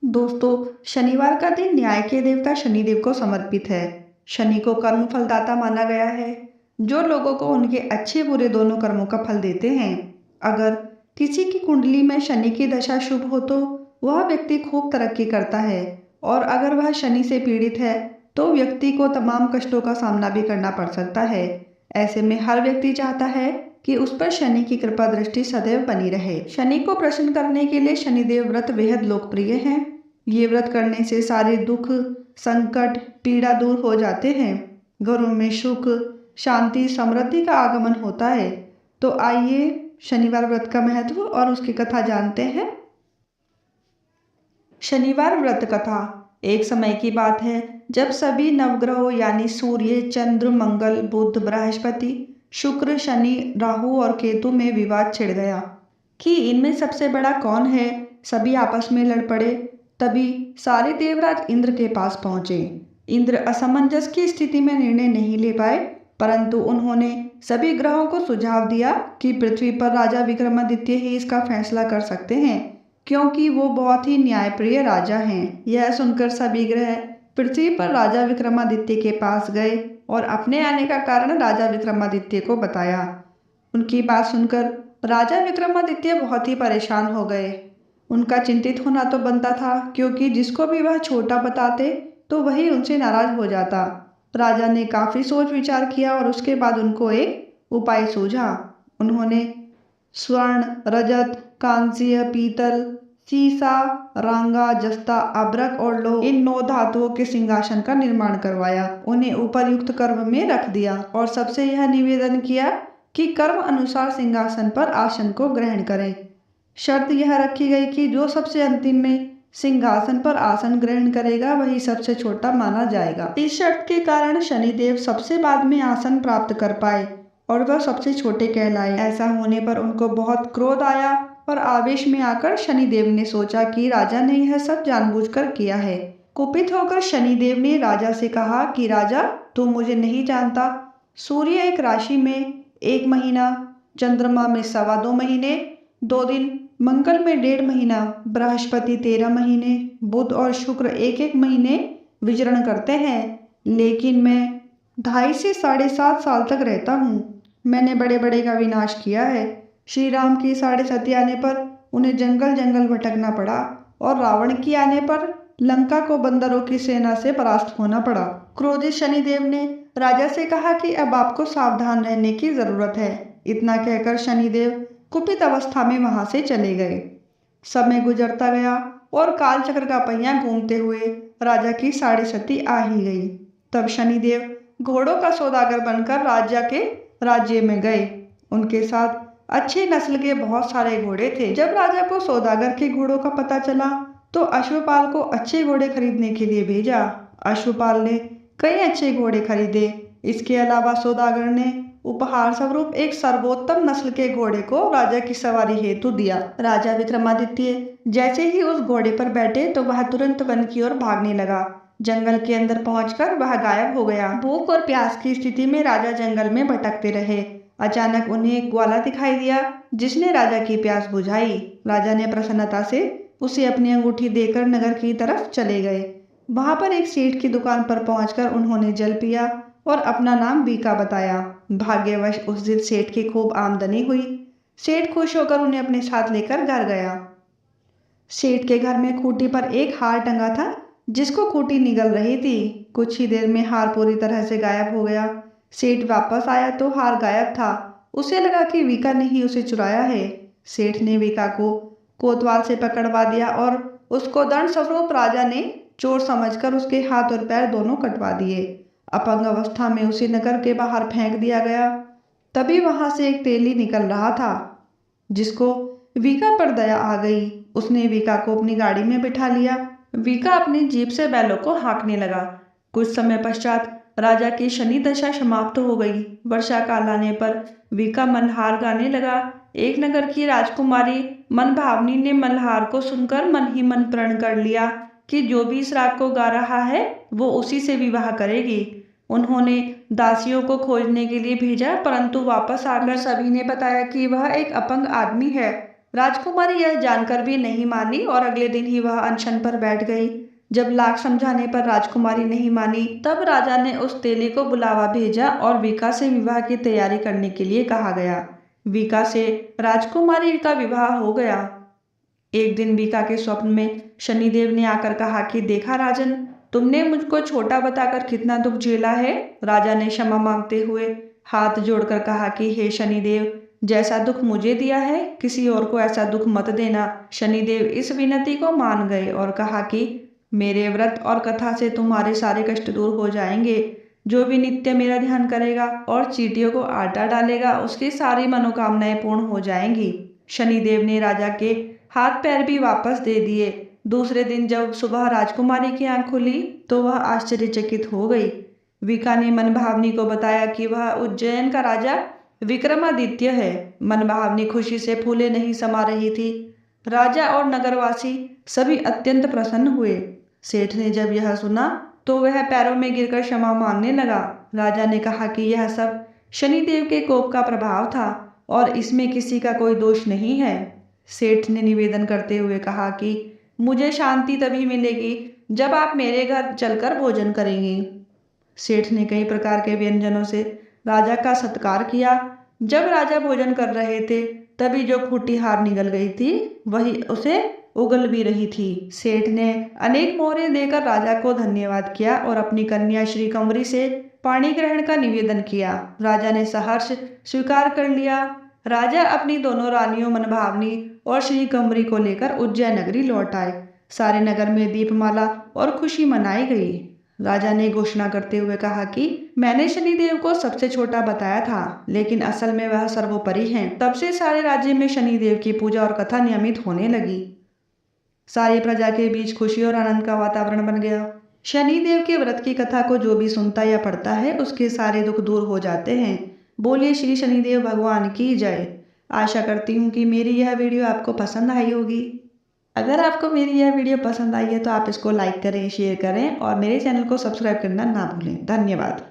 दोस्तों, शनिवार का दिन न्याय के देवता शनिदेव को समर्पित है। शनि को कर्म फलदाता माना गया है, जो लोगों को उनके अच्छे बुरे दोनों कर्मों का फल देते हैं। अगर किसी की कुंडली में शनि की दशा शुभ हो तो वह व्यक्ति खूब तरक्की करता है, और अगर वह शनि से पीड़ित है तो व्यक्ति को तमाम कष्टों का सामना भी करना पड़ सकता है। ऐसे में हर व्यक्ति चाहता है कि उस पर शनि की कृपा दृष्टि सदैव बनी रहे। शनि को प्रसन्न करने के लिए शनिदेव व्रत बेहद लोकप्रिय हैं। ये व्रत करने से सारे दुख, संकट, पीड़ा दूर हो जाते हैं। घरों में सुख, शांति, समृद्धि का आगमन होता है। तो आइए शनिवार व्रत का महत्व और उसकी कथा जानते हैं। शनिवार व्रत कथा। एक समय की बात है जब सभी नवग्रहों यानी सूर्य, चंद्र, मंगल, बुध, बृहस्पति, शुक्र, शनि, राहु और केतु में विवाद छिड़ गया कि इनमें सबसे बड़ा कौन है। सभी आपस में लड़ पड़े। तभी सारे देवराज इंद्र के पास पहुंचे। इंद्र असमंजस की स्थिति में निर्णय नहीं ले पाए, परंतु उन्होंने सभी ग्रहों को सुझाव दिया कि पृथ्वी पर राजा विक्रमादित्य ही इसका फैसला कर सकते हैं, क्योंकि वो बहुत ही न्यायप्रिय राजा हैं। यह सुनकर सभी ग्रह पृथ्वी पर राजा विक्रमादित्य के पास गए और अपने आने का कारण राजा विक्रमादित्य को बताया। उनकी बात सुनकर राजा विक्रमादित्य बहुत ही परेशान हो गए। उनका चिंतित होना तो बनता था, क्योंकि जिसको भी वह छोटा बताते तो वही उनसे नाराज हो जाता। राजा ने काफी सोच विचार किया और उसके बाद उनको एक उपाय सूझा। उन्होंने स्वर्ण, रजत, कांस्य, पीतल, सीसा, रांगा, जस्ता, अभ्रक और लोह, इन 9 धातुओं के सिंहासन का निर्माण करवाया। उन्हें उपरयुक्त कर्म में रख दिया और सबसे यह निवेदन किया कि कर्म अनुसार सिंहासन पर आसन को ग्रहण करें। शर्त यह रखी गई कि जो सबसे अंतिम में सिंहासन पर आसन ग्रहण करेगा वही सबसे छोटा माना जाएगा। इस शर्त के कारण शनिदेव सबसे बाद में आसन प्राप्त कर पाए और वह सबसे छोटे कहलाए। ऐसा होने पर उनको बहुत क्रोध आया और आवेश में आकर शनिदेव ने सोचा कि राजा ने यह सब जानबूझकर किया है। कुपित होकर शनिदेव ने राजा से कहा कि राजा, तू मुझे नहीं जानता। सूर्य एक राशि में 1 महीना, चंद्रमा में 2.25 महीने 2 दिन, मंगल में 1.5 महीना, बृहस्पति 13 महीने, बुध और शुक्र 1-1 महीने विचरण करते हैं, लेकिन मैं 2.5 से 7.5 साल तक रहता हूँ। मैंने बड़े बड़े का विनाश किया है। श्री राम की 7.5 आने पर उन्हें जंगल जंगल भटकना पड़ा और रावण की आने पर लंका को बंदरों की सेना से परास्त होना पड़ा। क्रोधित शनिदेव ने राजा से कहा कि अब आपको सावधान रहने की जरूरत है। इतना कहकर शनिदेव कुपित अवस्था में वहां से चले गए। समय गुजरता गया और कालचक्र का पहिया घूमते हुए राजा की 7.5 आ ही गई। तब शनिदेव घोड़ों का सौदागर बनकर राजा के राज्य में गए। उनके साथ अच्छे नस्ल के बहुत सारे घोड़े थे। जब राजा को सौदागर के घोड़ों का पता चला तो अश्वपाल को अच्छे घोड़े खरीदने के लिए भेजा। अश्वपाल ने कई अच्छे घोड़े खरीदे। इसके अलावा सौदागर ने उपहार स्वरूप एक सर्वोत्तम नस्ल के घोड़े को राजा की सवारी हेतु दिया। राजा विक्रमादित्य जैसे ही उस घोड़े पर बैठे तो वह तुरंत वन की ओर भागने लगा। जंगल के अंदर पहुंचकर वह गायब हो गया। भूख और प्यास की स्थिति में राजा जंगल में भटकते रहे। अचानक उन्हें एक ग्वाला दिखाई दिया, जिसने राजा की प्यास बुझाई। राजा ने प्रसन्नता से उसे अपनी अंगूठी देकर नगर की तरफ चले गए। वहां पर एक सेठ की दुकान पर पहुंचकर उन्होंने जल पिया और अपना नाम बीका बताया। भाग्यवश उस दिन सेठ की खूब आमदनी हुई। सेठ खुश होकर उन्हें अपने साथ लेकर घर गया। सेठ के घर में खूंटी पर एक हार टंगा था, जिसको खूंटी निगल रही थी। कुछ ही देर में हार पूरी तरह से गायब हो गया। सेठ वापस आया तो हार गायब था। उसे लगा कि वीका ने ही उसे चुराया है। सेठ ने वीका को कोतवाल से पकड़वा दिया और उसको दंड स्वरूप राजा ने चोर समझकर उसके हाथ और पैर दोनों कटवा दिए। अपंग अवस्था में उसे नगर के बाहर फेंक दिया गया। तभी वहां से एक तेली निकल रहा था, जिसको वीका पर दया आ गई। उसने वीका को अपनी गाड़ी में बिठा लिया। वीका अपनी जीप से बैलों को हाँकने लगा। कुछ समय पश्चात राजा की शनि दशा समाप्त हो गई। वर्षा काल आने पर वीका मल्हार गाने लगा। एक नगर की राजकुमारी मनभावनी ने मल्हार को सुनकर मन ही मन प्रण कर लिया कि जो भी इस राग को गा रहा है वो उसी से विवाह करेगी। उन्होंने दासियों को खोजने के लिए भेजा, परंतु वापस आकर सभी ने बताया कि वह एक अपंग आदमी है। राजकुमारी यह जानकर भी नहीं मानी और अगले दिन ही वह अनशन पर बैठ गई। जब लाख समझाने पर राजकुमारी नहीं मानी, तब राजा ने उस तेली को बुलावा भेजा और विका से विवाह की तैयारी करने के लिए कहा गया। विका से राजकुमारी का विवाह हो गया। एक दिन बीका के स्वप्न में शनिदेव ने आकर कहा कि देखा राजन, तुमने मुझको छोटा बताकर कितना दुख झेला है। राजा ने क्षमा मांगते हुए हाथ जोड़कर कहा कि हे शनिदेव, जैसा दुख मुझे दिया है किसी और को ऐसा दुख मत देना। शनिदेव इस विनती को मान गए और कहा कि मेरे व्रत और कथा से तुम्हारे सारे कष्ट दूर हो जाएंगे। जो भी नित्य मेरा ध्यान करेगा और चींटियों को आटा डालेगा, उसकी सारी मनोकामनाएं पूर्ण हो जाएंगी। शनिदेव ने राजा के हाथ पैर भी वापस दे दिए। दूसरे दिन जब सुबह राजकुमारी की आंख खुली तो वह आश्चर्यचकित हो गई। विका ने मनभावनी को बताया कि वह उज्जैन का राजा विक्रमादित्य है। मनभावनी खुशी से फूले नहीं समा रही थी। राजा और नगरवासी सभी अत्यंत प्रसन्न हुए। सेठ ने जब यह सुना तो वह पैरों में गिरकर क्षमा मांगने लगा। राजा ने कहा कि यह सब शनिदेव के कोप का प्रभाव था और इसमें किसी का कोई दोष नहीं है। सेठ ने निवेदन करते हुए कहा कि मुझे शांति तभी मिलेगी जब आप मेरे घर चलकर भोजन करेंगे। सेठ ने कई प्रकार के व्यंजनों से राजा का सत्कार किया। जब राजा भोजन कर रहे थे तभी जो खूंटी हार निगल गई थी वही उसे उगल भी रही थी। सेठ ने अनेक मोहरें देकर राजा को धन्यवाद किया और अपनी कन्या श्री कंवरी से पाणी ग्रहण का निवेदन किया। राजा ने सहर्ष स्वीकार कर लिया। राजा अपनी दोनों रानियों मनभावनी और श्री कंवरी को लेकर उज्जैन नगरी लौट आए। सारे नगर में दीपमाला और खुशी मनाई गई। राजा ने घोषणा करते हुए कहा कि मैंने शनिदेव को सबसे छोटा बताया था, लेकिन असल में वह सर्वोपरि हैं। तब से सारे राज्य में शनिदेव की पूजा और कथा नियमित होने लगी। सारी प्रजा के बीच खुशी और आनंद का वातावरण बन गया। शनिदेव के व्रत की कथा को जो भी सुनता या पढ़ता है उसके सारे दुख दूर हो जाते हैं। बोलिए श्री शनिदेव भगवान की जय। आशा करती हूँ कि मेरी यह वीडियो आपको पसंद आई होगी। अगर आपको मेरी यह वीडियो पसंद आई है तो आप इसको लाइक करें, शेयर करें और मेरे चैनल को सब्सक्राइब करना ना भूलें। धन्यवाद।